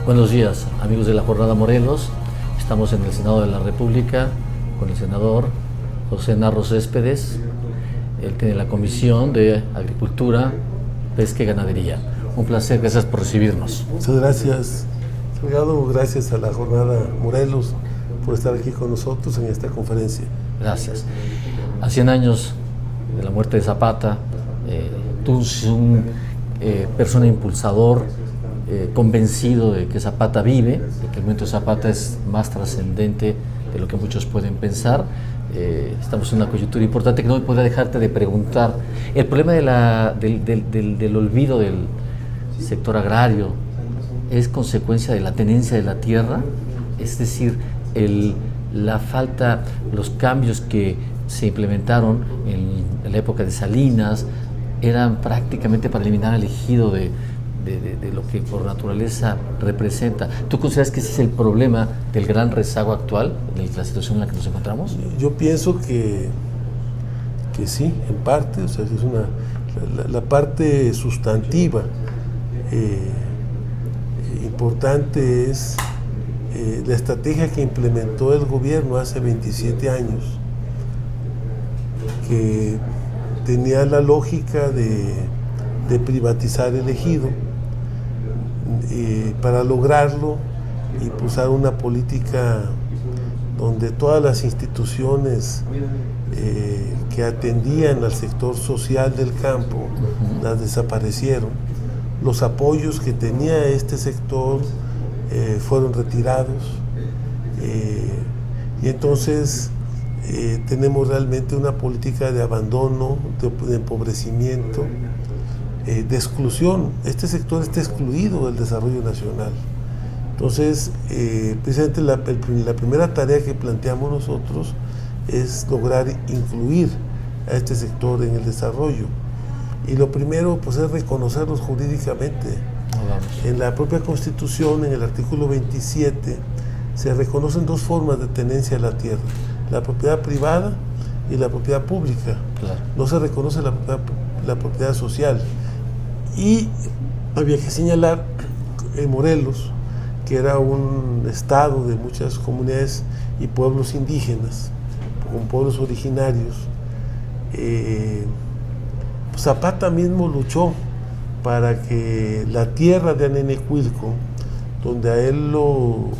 Buenos días, amigos de la Jornada Morelos. Estamos en el Senado de la República con el senador José Narro Céspedes. Él tiene la Comisión de Agricultura, Pesca y Ganadería. Un placer, gracias por recibirnos. Muchas gracias, Salgado. Gracias a la Jornada Morelos por estar aquí con nosotros en esta conferencia. Gracias. A 100 años de la muerte de Zapata, tú eres un persona impulsador, convencido de que Zapata vive, de que el momento de Zapata es más trascendente de lo que muchos pueden pensar. Estamos en una coyuntura importante que no me podría dejarte de preguntar. El problema del olvido del sector agrario es consecuencia de la tenencia de la tierra, es decir, la falta, los cambios que se implementaron en la época de Salinas eran prácticamente para eliminar al ejido de lo que por naturaleza representa. ¿Tú consideras que ese es el problema del gran rezago actual, de la situación en la que nos encontramos? Yo pienso que sí, en parte, o sea, es la parte sustantiva importante es la estrategia que implementó el gobierno hace 27 años, que tenía la lógica de privatizar el ejido. Para lograrlo, impulsar una política donde todas las instituciones que atendían al sector social del campo las desaparecieron. Los apoyos que tenía este sector fueron retirados, y entonces tenemos realmente una política de abandono, de empobrecimiento, de exclusión. Este sector está excluido del desarrollo nacional. Entonces, precisamente la primera tarea que planteamos nosotros es lograr incluir a este sector en el desarrollo. Y lo primero, pues, es reconocerlos jurídicamente. En la propia Constitución, en el artículo 27, se reconocen dos formas de tenencia de la tierra: la propiedad privada y la propiedad pública. Claro. No se reconoce la propiedad social. Y había que señalar en Morelos, que era un estado de muchas comunidades y pueblos indígenas, con pueblos originarios. Zapata mismo luchó para que la tierra de Anenecuilco, donde a él lo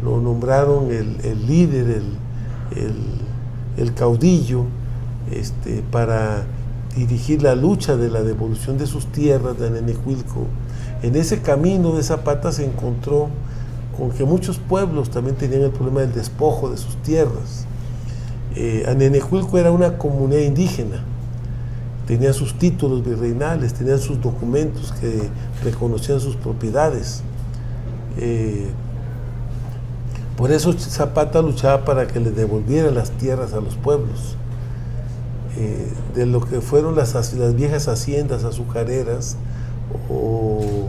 nombraron el líder, el caudillo, para dirigir la lucha de la devolución de sus tierras de Anenecuilco. En ese camino de Zapata se encontró con que muchos pueblos también tenían el problema del despojo de sus tierras. Anenecuilco era una comunidad indígena, tenía sus títulos virreinales, tenían sus documentos que reconocían sus propiedades. Por eso Zapata luchaba para que le devolvieran las tierras a los pueblos. De lo que fueron las viejas haciendas azucareras o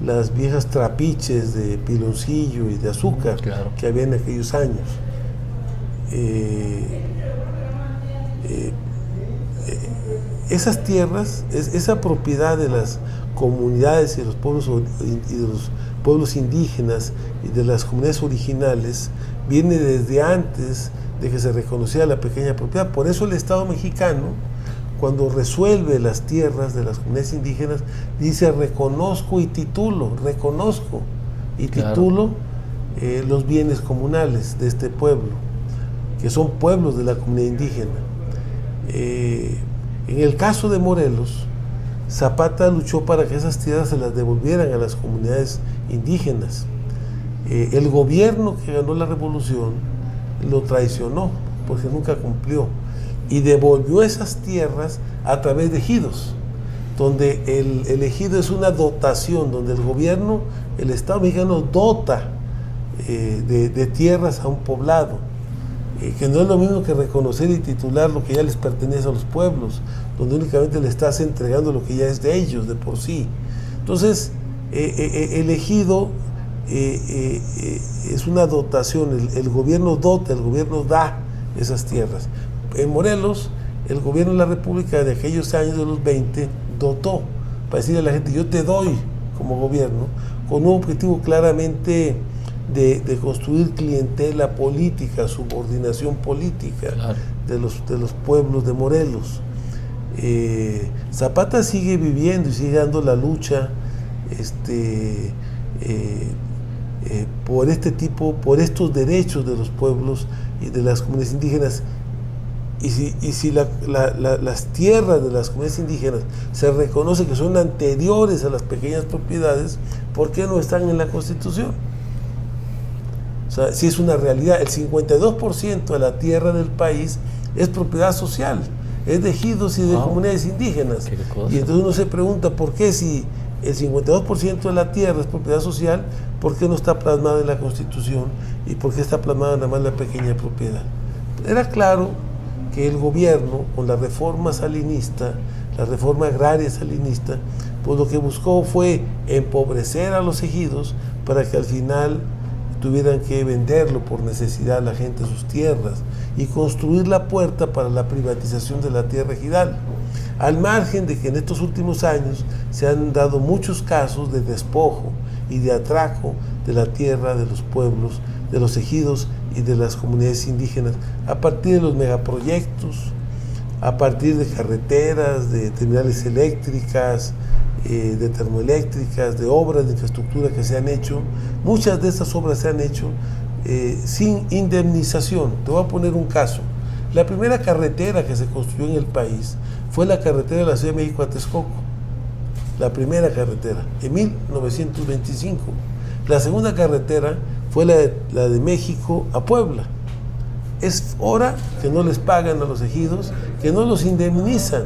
las viejas trapiches de piloncillo y de azúcar, claro, que había en aquellos años. Esas tierras, esa propiedad de las comunidades y de los pueblos indígenas y de las comunidades originales viene desde antes de que se reconociera la pequeña propiedad. Por eso el Estado mexicano, cuando resuelve las tierras de las comunidades indígenas, dice: reconozco y titulo, claro, los bienes comunales de este pueblo, que son pueblos de la comunidad indígena. En el caso de Morelos, Zapata luchó para que esas tierras se las devolvieran a las comunidades indígenas. El gobierno que ganó la revolución lo traicionó, porque nunca cumplió, y devolvió esas tierras a través de ejidos, donde el ejido es una dotación, donde el gobierno, el Estado mexicano, dota de tierras a un poblado, que no es lo mismo que reconocer y titular lo que ya les pertenece a los pueblos, donde únicamente le estás entregando lo que ya es de ellos de por sí. Entonces, el ejido es una dotación, el gobierno dota, el gobierno da esas tierras. En Morelos, el gobierno de la República de aquellos años de los 20 dotó, para decirle a la gente: yo te doy como gobierno, con un objetivo claramente de construir clientela política, subordinación política, claro, de los pueblos de Morelos. Zapata sigue viviendo y sigue dando la lucha por estos derechos de los pueblos y de las comunidades indígenas. Y si las tierras de las comunidades indígenas se reconoce que son anteriores a las pequeñas propiedades, ¿por qué no están en la Constitución? O sea, si es una realidad, el 52% de la tierra del país es propiedad social, es de ejidos y de comunidades indígenas. Y entonces uno se pregunta, ¿por qué si el 52% de la tierra es propiedad social, por qué no está plasmada en la Constitución y por qué está plasmada nada más la pequeña propiedad? Era claro que el gobierno, con la reforma salinista, la reforma agraria salinista, pues lo que buscó fue empobrecer a los ejidos para que al final tuvieran que venderlo por necesidad a la gente sus tierras y construir la puerta para la privatización de la tierra ejidal, al margen de que en estos últimos años se han dado muchos casos de despojo y de atraco de la tierra de los pueblos, de los ejidos y de las comunidades indígenas, a partir de los megaproyectos, a partir de carreteras, de terminales eléctricas, de termoeléctricas, de obras de infraestructura que se han hecho. Muchas de estas obras se han hecho sin indemnización. Te voy a poner un caso. La primera carretera que se construyó en el país fue la carretera de la Ciudad de México a Texcoco. La primera carretera, en 1925. La segunda carretera fue la de México a Puebla. Es hora que no les pagan a los ejidos, que no los indemnizan,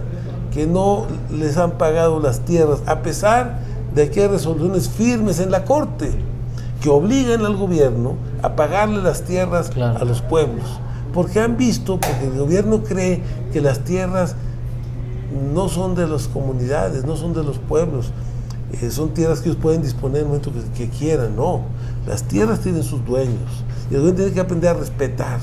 que no les han pagado las tierras, a pesar de que hay resoluciones firmes en la Corte que obligan al gobierno a pagarle las tierras, claro, a los pueblos, porque han visto, porque el gobierno cree que las tierras no son de las comunidades, no son de los pueblos, son tierras que ellos pueden disponer en el momento que quieran. No, las tierras tienen sus dueños y el gobierno tiene que aprender a respetar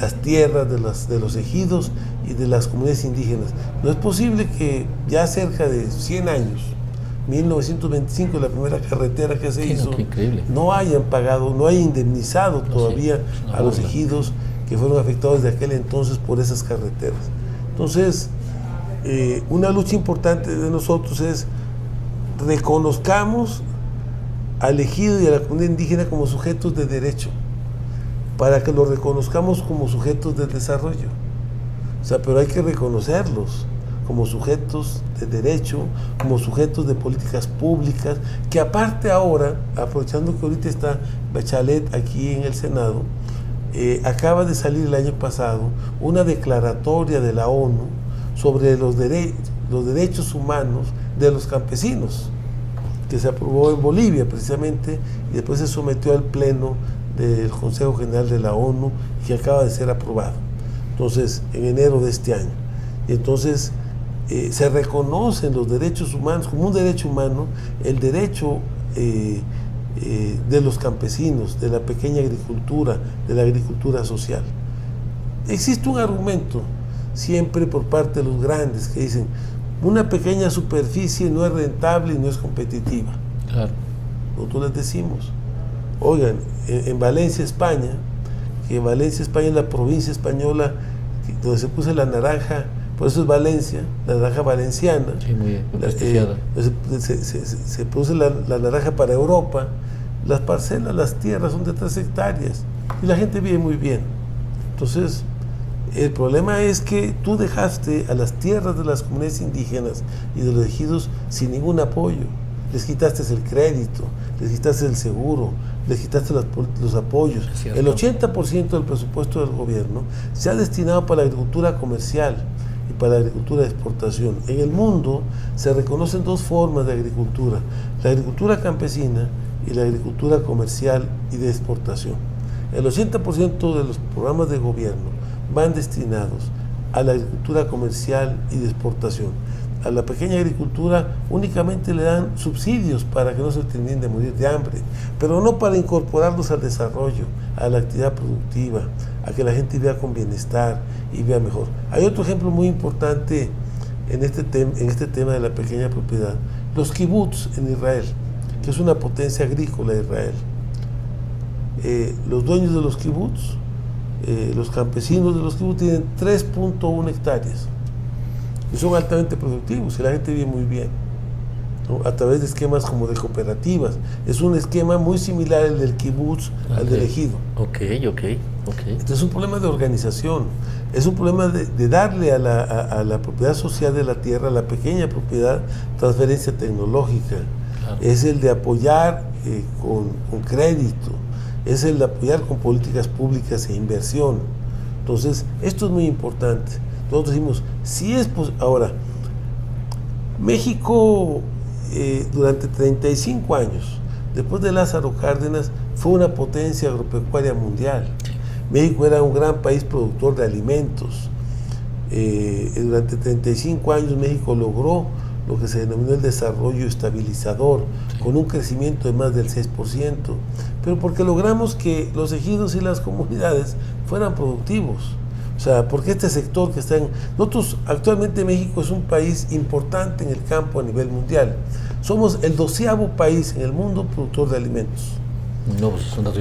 las tierras de los ejidos y de las comunidades indígenas. No es posible que ya cerca de 100 años, 1925, la primera carretera que se hizo, no hayan pagado, no hayan indemnizado todavía a los ejidos que fueron afectados de aquel entonces por esas carreteras. Entonces, una lucha importante de nosotros es reconozcamos al ejido y a la comunidad indígena como sujetos de derecho, para que los reconozcamos como sujetos del desarrollo. O sea, pero hay que reconocerlos como sujetos de derecho, como sujetos de políticas públicas, que aparte ahora, aprovechando que ahorita está Bachelet aquí en el Senado, acaba de salir el año pasado una declaratoria de la ONU sobre los derechos humanos de los campesinos, que se aprobó en Bolivia precisamente, y después se sometió al Pleno del Consejo General de la ONU, que acaba de ser aprobado, entonces, en enero de este año. Y entonces se reconocen los derechos humanos como un derecho humano, el derecho de los campesinos, de la pequeña agricultura, de la agricultura social. Existe un argumento siempre por parte de los grandes que dicen: una pequeña superficie no es rentable y no es competitiva. Claro. Nosotros les decimos, oigan, en Valencia, España, que Valencia, España es la provincia española donde se puso la naranja, por eso es Valencia, la naranja valenciana. Sí, muy bien, se produce la naranja para Europa. Las parcelas, las tierras son de 3 hectáreas y la gente vive muy bien. Entonces, el problema es que tú dejaste a las tierras de las comunidades indígenas y de los ejidos sin ningún apoyo. Les quitaste el crédito, les quitaste el seguro, les quitaste los apoyos. El 80% del presupuesto del gobierno se ha destinado para la agricultura comercial y para la agricultura de exportación. En el mundo se reconocen 2 formas de agricultura: la agricultura campesina y la agricultura comercial y de exportación. El 80% de los programas de gobierno van destinados a la agricultura comercial y de exportación. A la pequeña agricultura únicamente le dan subsidios para que no se terminen de morir de hambre, pero no para incorporarlos al desarrollo, a la actividad productiva, a que la gente viva con bienestar y viva mejor. Hay otro ejemplo muy importante en este tema de la pequeña propiedad: los kibbutz en Israel. que es una potencia agrícola de Israel. Los dueños de los kibutz, los campesinos de los kibutz tienen 3.1 hectáreas y son altamente productivos y la gente vive muy bien, ¿no? A través de esquemas como de cooperativas. Es un esquema muy similar al del kibutz, al del ejido. Entonces es un problema de organización, es un problema de darle a la propiedad social de la tierra, a la pequeña propiedad, transferencia tecnológica. Claro. Es el de apoyar con crédito, es el de apoyar con políticas públicas e inversión. Entonces, esto es muy importante. Nosotros decimos, si es ahora, México durante 35 años, después de Lázaro Cárdenas, fue una potencia agropecuaria mundial. México era un gran país productor de alimentos. Durante 35 años México logró lo que se denominó el desarrollo estabilizador, con un crecimiento de más del 6%, pero porque logramos que los ejidos y las comunidades fueran productivos. O sea, porque este sector que está en... Nosotros, actualmente México es un país importante en el campo a nivel mundial. Somos el 12º país en el mundo productor de alimentos. No, pues es un dato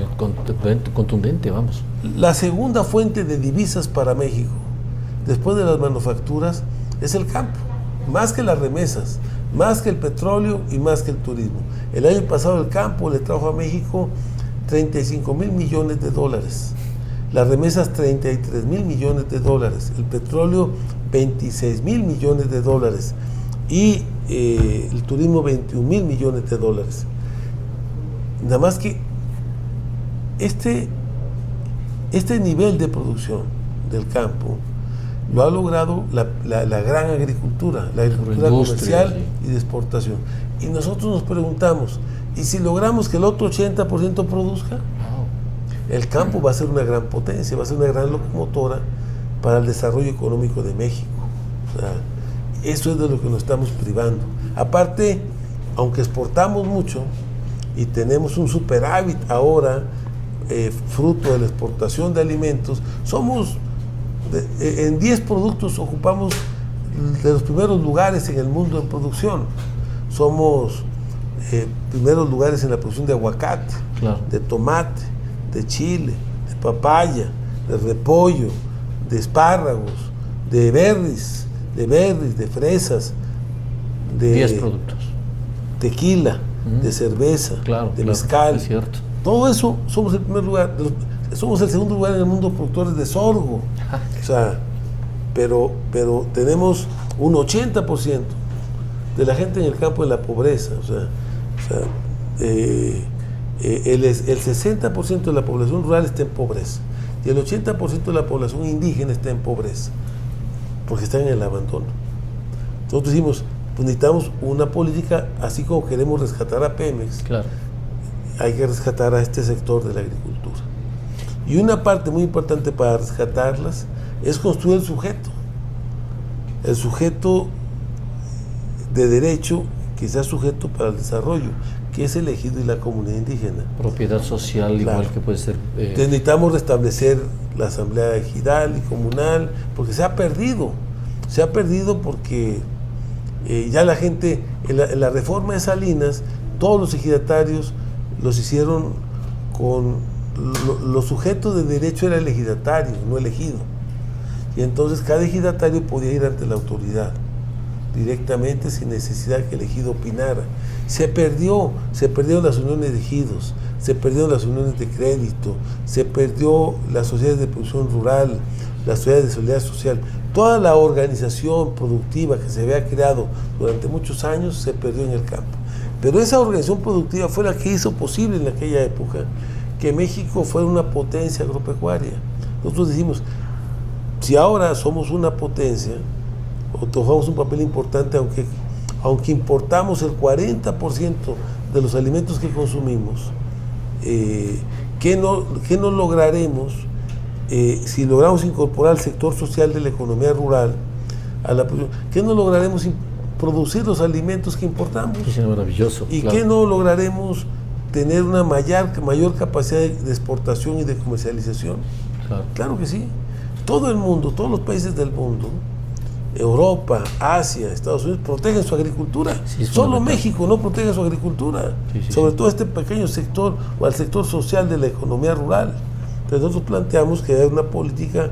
contundente, vamos. La segunda fuente de divisas para México, después de las manufacturas, es el campo. Más que las remesas, más que el petróleo y más que el turismo. El año pasado el campo le trajo a México 35,000 millones de dólares. Las remesas 33,000 millones de dólares. El petróleo 26,000 millones de dólares. Y el turismo 21,000 millones de dólares. Nada más que este nivel de producción del campo lo ha logrado la gran agricultura, la agricultura comercial y de exportación. Y nosotros nos preguntamos, ¿y si logramos que el otro 80% produzca? El campo va a ser una gran potencia, va a ser una gran locomotora para el desarrollo económico de México. O sea, eso es de lo que nos estamos privando. Aparte, aunque exportamos mucho y tenemos un superávit ahora, fruto de la exportación de alimentos, somos... en 10 productos ocupamos de los primeros lugares en el mundo en producción. Somos primeros lugares en la producción de aguacate, claro, de tomate, de chile, de papaya, de repollo, de espárragos, de berries, de fresas, de 10 productos. Tequila, de cerveza, claro, de mezcal. Es cierto. Todo eso somos el primer lugar. Somos el segundo lugar en el mundo productores de sorgo. O sea, pero tenemos un 80% de la gente en el campo de la pobreza. O sea, el 60% de la población rural está en pobreza y el 80% de la población indígena está en pobreza porque están en el abandono. Nosotros decimos, pues necesitamos una política, así como queremos rescatar a Pemex, claro, hay que rescatar a este sector de la agricultura. Y una parte muy importante para rescatarlas es construir el sujeto de derecho, que sea sujeto para el desarrollo, que es el ejido y la comunidad indígena. Propiedad social, claro, igual que puede ser... Entonces necesitamos restablecer la asamblea ejidal y comunal, porque se ha perdido porque ya la gente, en la reforma de Salinas, todos los ejidatarios los hicieron con... Los sujetos de derecho era el ejidatario, no el ejido. Y entonces cada ejidatario podía ir ante la autoridad directamente sin necesidad que el ejido opinara. Se perdieron las uniones de ejidos, se perdieron las uniones de crédito, se perdió las sociedades de producción rural, las sociedades de solidaridad social. Toda la organización productiva que se había creado durante muchos años se perdió en el campo. Pero esa organización productiva fue la que hizo posible en aquella época que México fuera una potencia agropecuaria. Nosotros decimos, si ahora somos una potencia, o jugamos un papel importante, aunque importamos el 40% de los alimentos que consumimos, ¿qué no lograremos si logramos incorporar el sector social de la economía rural a la producción? ¿Qué no lograremos producir los alimentos que importamos? Es maravilloso. ¿Y claro, qué no lograremos tener una mayor capacidad de exportación y de comercialización? Claro. Claro que sí. Todo el mundo, todos los países del mundo Europa, Asia, Estados Unidos protegen su agricultura. Sí, Solo México no protege su agricultura, sobre todo este pequeño sector o al sector social de la economía rural. Entonces nosotros planteamos que hay una política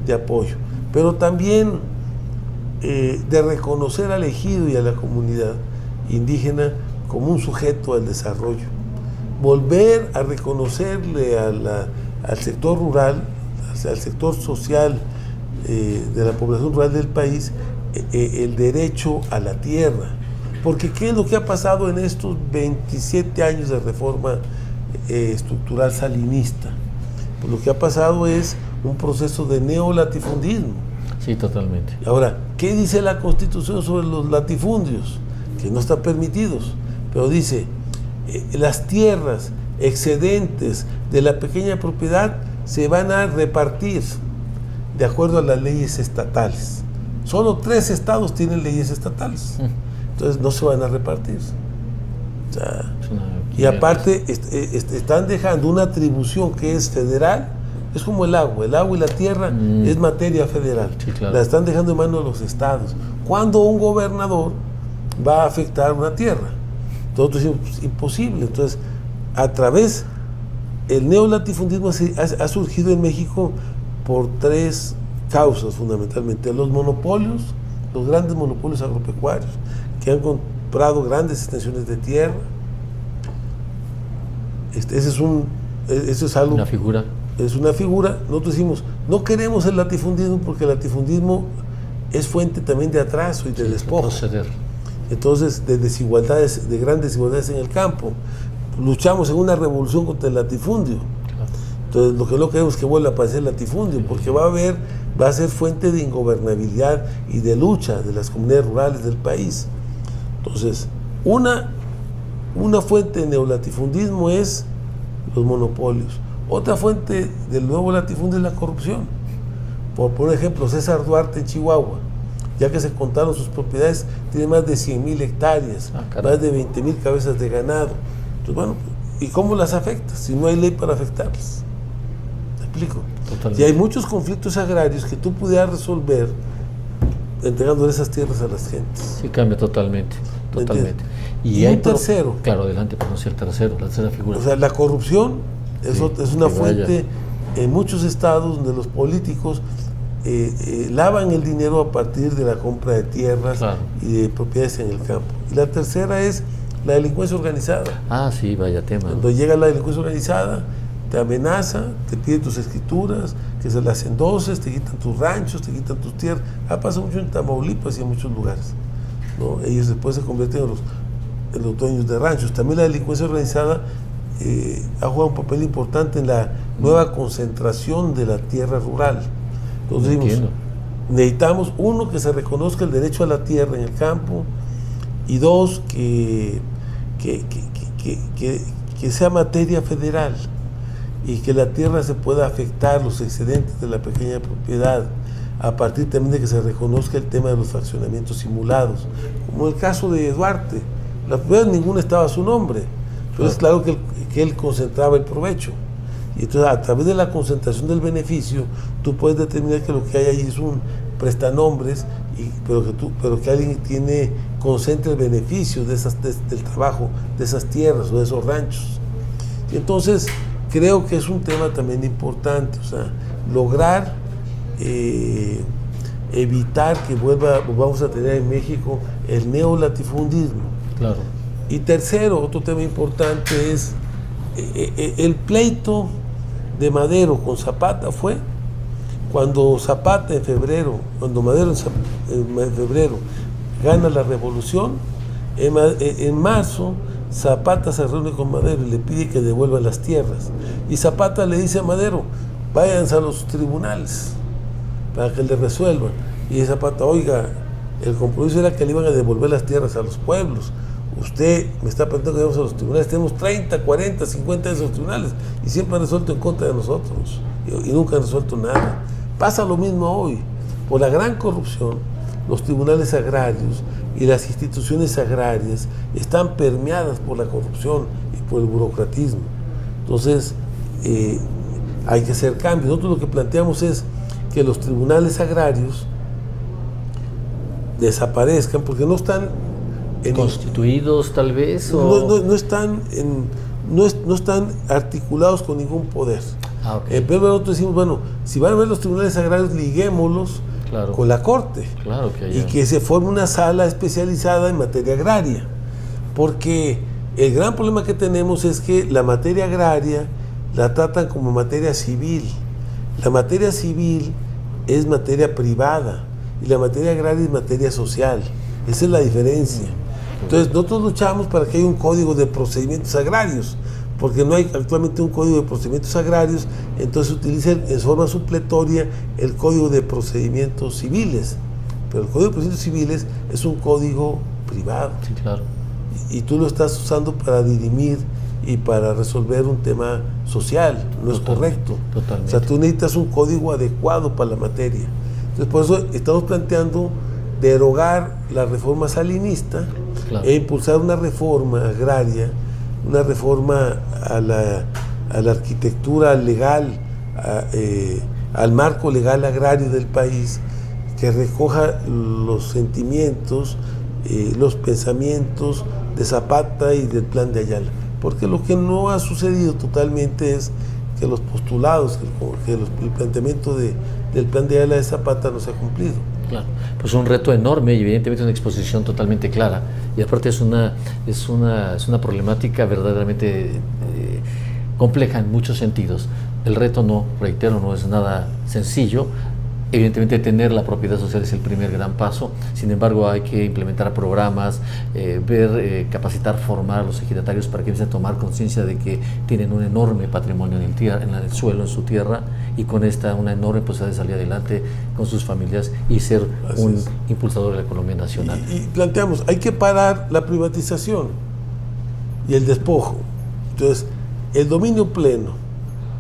de apoyo, pero también de reconocer al ejido y a la comunidad indígena como un sujeto al desarrollo. Volver a reconocerle al sector rural, al sector social de la población rural del país, el derecho a la tierra. Porque ¿qué es lo que ha pasado en estos 27 años de reforma estructural salinista? Pues lo que ha pasado es un proceso de neolatifundismo. Sí, totalmente. Ahora, ¿qué dice la Constitución sobre los latifundios? Que no están permitidos, pero dice, las tierras excedentes de la pequeña propiedad se van a repartir de acuerdo a las leyes estatales. Solo 3 estados tienen leyes estatales, entonces no se van a repartir. O sea, y aparte están dejando una atribución que es federal. Es como el agua y la tierra es materia federal. Sí, claro. La están dejando en manos de los estados. ¿Cuándo un gobernador va a afectar una tierra? Nosotros decimos, pues, imposible. Entonces, a través, el neolatifundismo ha surgido en México por 3 causas fundamentalmente. Los monopolios, los grandes monopolios agropecuarios, que han comprado grandes extensiones de tierra. Eso es algo... Una figura. Es una figura. Nosotros decimos, no queremos el latifundismo porque el latifundismo es fuente también de atraso y de despojo. Entonces, de desigualdades, de grandes desigualdades en el campo. Luchamos en una revolución contra el latifundio. Entonces, lo que no queremos es que vuelva a aparecer el latifundio, porque va a ser fuente de ingobernabilidad y de lucha de las comunidades rurales del país. Entonces, una fuente de neolatifundismo es los monopolios. Otra fuente del nuevo latifundio es la corrupción. Por ejemplo, César Duarte en Chihuahua, ya que se contaron sus propiedades, tiene más de 100,000 hectáreas, más de 20,000 cabezas de ganado. Entonces, bueno, ¿y cómo las afecta? Si no hay ley para afectarlas. ¿Me explico? Totalmente. Y hay muchos conflictos agrarios que tú pudieras resolver entregando esas tierras a las gentes. Sí, cambia totalmente. Y un tercero. Claro, adelante, pero no sé el tercero, la tercera figura. O sea, la corrupción es una fuente en muchos estados donde los políticos lavan el dinero a partir de la compra de tierras y de propiedades en el campo. Y la tercera es la delincuencia organizada. Ah, sí, vaya tema. Cuando llega la delincuencia organizada, te amenaza, te pide tus escrituras, que se las endoses, te quitan tus ranchos, te quitan tus tierras. Ha pasado mucho en Tamaulipas y en muchos lugares, ¿no? Ellos después se convierten en los dueños de ranchos. También la delincuencia organizada ha jugado un papel importante en la nueva concentración de la tierra rural. Entonces decimos, necesitamos, 1, que se reconozca el derecho a la tierra en el campo, y 2, que sea materia federal y que la tierra se pueda afectar, los excedentes de la pequeña propiedad, a partir también de que se reconozca el tema de los fraccionamientos simulados, como el caso de Duarte. La propiedad ninguna estaba a su nombre, pero es claro que él concentraba el provecho. Y entonces, a través de la concentración del beneficio, tú puedes determinar que lo que hay ahí es un prestanombres, pero que alguien concentra el beneficio del trabajo de esas tierras o de esos ranchos. Y entonces, creo que es un tema también importante, o sea, lograr evitar que volvamos a tener en México el neolatifundismo. Claro. Y tercero, otro tema importante es el pleito de Madero con Zapata fue cuando Zapata cuando Madero en febrero gana la revolución. En marzo Zapata se reúne con Madero y le pide que devuelva las tierras, y Zapata le dice a Madero, váyanse a los tribunales para que le resuelvan. Y Zapata, oiga, el compromiso era que le iban a devolver las tierras a los pueblos. Usted me está preguntando que vamos a los tribunales. Tenemos 30, 40, 50 de esos tribunales y siempre han resuelto en contra de nosotros y nunca han resuelto nada. Pasa lo mismo hoy. Por la gran corrupción, los tribunales agrarios y las instituciones agrarias están permeadas por la corrupción y por el burocratismo. Entonces, hay que hacer cambios. Nosotros lo que planteamos es que los tribunales agrarios desaparezcan porque no están constituidos tal vez, o no están articulados con ningún poder. Pero nosotros decimos, bueno, si van a ver los tribunales agrarios, liguémoslos con la Corte, y que se forme una sala especializada en materia agraria, porque el gran problema que tenemos es que la materia agraria la tratan como materia civil. La materia civil es materia privada y la materia agraria es materia social. Esa es la diferencia. Entonces nosotros luchamos para que haya un código de procedimientos agrarios, porque no hay actualmente un código de procedimientos agrarios, entonces se utiliza en forma supletoria el código de procedimientos civiles, pero el código de procedimientos civiles es un código privado. Sí, claro. Y tú lo estás usando para dirimir y para resolver un tema social, no es correcto. Totalmente. O sea, tú necesitas un código adecuado para la materia. Entonces, por eso estamos planteando derogar la reforma salinista e impulsar una reforma agraria, una reforma a la arquitectura legal, al marco legal agrario del país, que recoja los sentimientos, los pensamientos de Zapata y del Plan de Ayala. Porque lo que no ha sucedido totalmente es que los postulados, que el planteamiento del Plan de Ayala de Zapata no se ha cumplido. Claro, pues un reto enorme y evidentemente una exposición totalmente clara, y aparte es una problemática verdaderamente compleja en muchos sentidos. El reto, no, reitero, no es nada sencillo. Evidentemente tener la propiedad social es el primer gran paso, sin embargo hay que implementar programas, capacitar, formar a los ejidatarios para que empiecen a tomar conciencia de que tienen un enorme patrimonio en el suelo, en su tierra, y con una enorme posibilidad de salir adelante con sus familias y ser un impulsador de la economía nacional. Y planteamos, hay que parar la privatización y el despojo. Entonces, el dominio pleno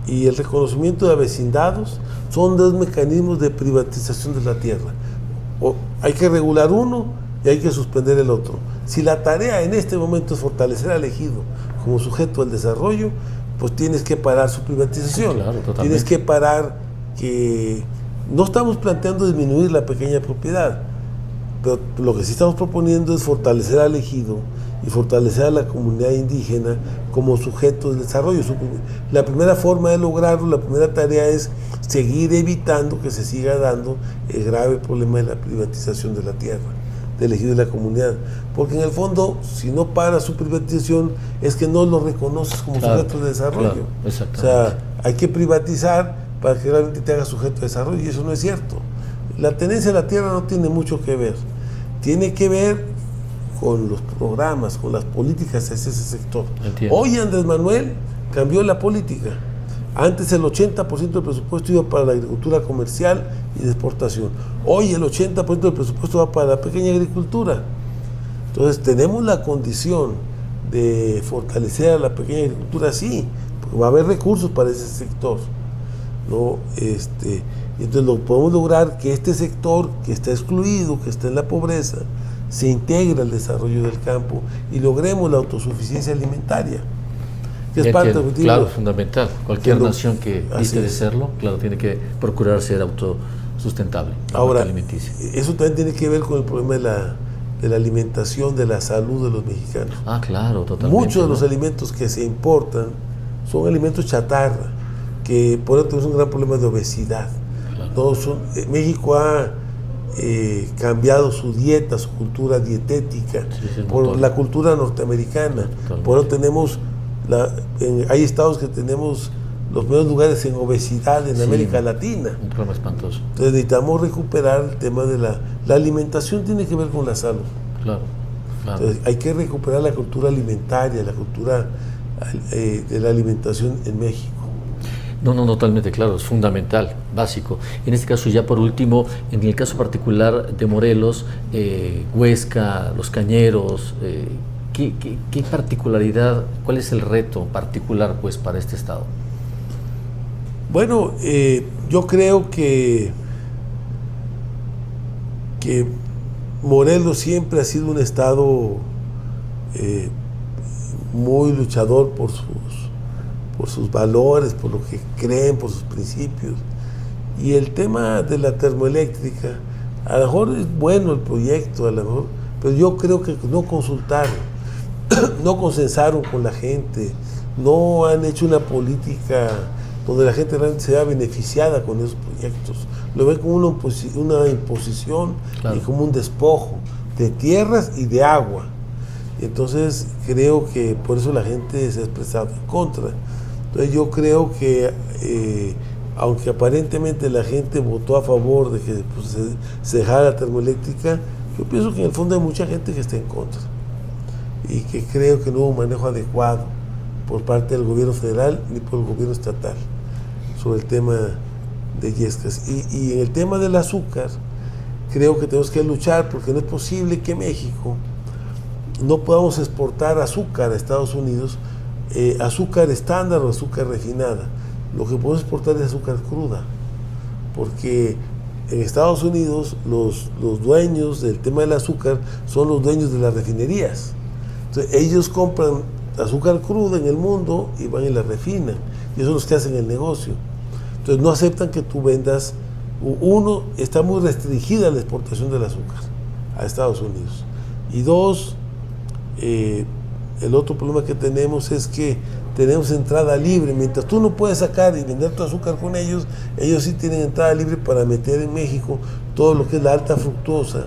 y el reconocimiento de vecindados son dos mecanismos de privatización de la tierra. Hay que regular uno y hay que suspender el otro. Si la tarea en este momento es fortalecer al ejido como sujeto del desarrollo, pues tienes que parar su privatización. Sí, claro, totalmente. Tienes que parar que... No estamos planteando disminuir la pequeña propiedad, pero lo que sí estamos proponiendo es fortalecer al ejido y fortalecer a la comunidad indígena como sujeto del desarrollo. La primera forma de lograrlo, la primera tarea es seguir evitando que se siga dando el grave problema de la privatización de la tierra, del ejido de la comunidad. Porque en el fondo, si no para su privatización, es que no lo reconoces como sujeto de desarrollo. O sea, hay que privatizar para que realmente te haga sujeto de desarrollo, y eso no es cierto. La tenencia de la tierra no tiene mucho que ver. Tiene que ver con los programas, con las políticas hacia ese sector. Entiendo. Hoy Andrés Manuel cambió la política. Antes el 80% del presupuesto iba para la agricultura comercial y de exportación. Hoy el 80% del presupuesto va para la pequeña agricultura. Entonces tenemos la condición de fortalecer a la pequeña agricultura, sí, porque va a haber recursos para ese sector, ¿no? Entonces podemos lograr que este sector que está excluido, que está en la pobreza, se integre al desarrollo del campo y logremos la autosuficiencia alimentaria, que es parte del objetivo. Claro, fundamental. Cualquier nación que dice de serlo, claro, tiene que procurar ser autosustentable. Ahora, eso también tiene que ver con el problema de la alimentación, de la salud de los mexicanos. Ah, claro, totalmente. Muchos de los alimentos que se importan son alimentos chatarra, que por eso tenemos un gran problema de obesidad. Claro. México ha cambiado su dieta, su cultura dietética por la cultura norteamericana. Totalmente. Por eso tenemos hay estados que tenemos los primeros lugares en obesidad en América Latina. Un problema espantoso. Entonces necesitamos recuperar el tema de la alimentación, tiene que ver con la salud. Claro. Entonces hay que recuperar la cultura alimentaria, la cultura de la alimentación en México. No, totalmente claro, es fundamental, básico. En este caso, ya por último, en el caso particular de Morelos, Huesca, Los Cañeros, ¿qué particularidad, cuál es el reto particular pues para este estado? Bueno, yo creo que Morelos siempre ha sido un estado muy luchador por sus valores, por lo que creen, por sus principios. Y el tema de la termoeléctrica A lo mejor es bueno el proyecto, a lo mejor, pero yo creo que no consultaron, no consensaron con la gente, no han hecho una política donde la gente realmente se vea beneficiada con esos proyectos. Lo ven como una imposición, claro, y como un despojo de tierras y de agua. Entonces creo que por eso la gente se ha expresado en contra. Entonces yo creo que aunque aparentemente la gente votó a favor de que pues, se dejara la termoeléctrica, yo pienso que en el fondo hay mucha gente que está en contra y que creo que no hubo un manejo adecuado por parte del gobierno federal ni por el gobierno estatal sobre el tema de Yescas. Y en el tema del azúcar, creo que tenemos que luchar porque no es posible que México no podamos exportar azúcar a Estados Unidos, azúcar estándar o azúcar refinada. Lo que podemos exportar es azúcar cruda, porque en Estados Unidos los dueños del tema del azúcar son los dueños de las refinerías. Entonces ellos compran azúcar cruda en el mundo y van y la refinan, y eso es los que hacen el negocio. Entonces no aceptan que tú vendas. Uno, está muy restringida la exportación del azúcar a Estados Unidos, y dos, el otro problema que tenemos es que tenemos entrada libre. Mientras tú no puedes sacar y vender tu azúcar con ellos, ellos sí tienen entrada libre para meter en México todo lo que es la alta fructosa,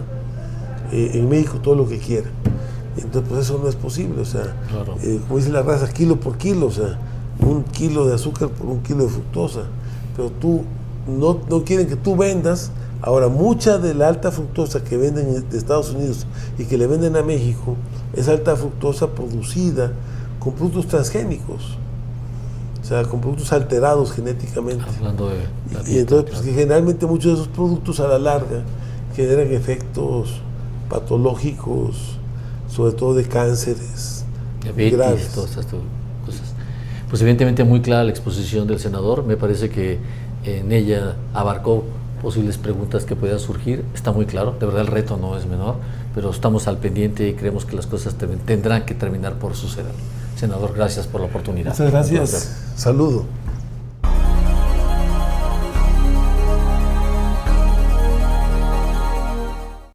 en México todo lo que quieran. Entonces pues eso no es posible, o sea, claro, como dice la raza, kilo por kilo, o sea, 1 kilo de azúcar por 1 kilo de fructosa, pero tú no quieren que tú vendas. Ahora, mucha de la alta fructosa que venden de Estados Unidos y que le venden a México es alta fructosa producida con productos transgénicos, o sea, con productos alterados genéticamente. Hablando de y entonces, pues, que generalmente muchos de esos productos a la larga generan efectos patológicos, sobre todo de cánceres, diabetes, graves, todas estas cosas. Pues evidentemente muy clara la exposición del senador. Me parece que en ella abarcó posibles preguntas que puedan surgir. Está muy claro, de verdad el reto no es menor, pero estamos al pendiente y creemos que las cosas tendrán que terminar por suceder. Senador, gracias por la oportunidad. Muchas gracias. Saludo.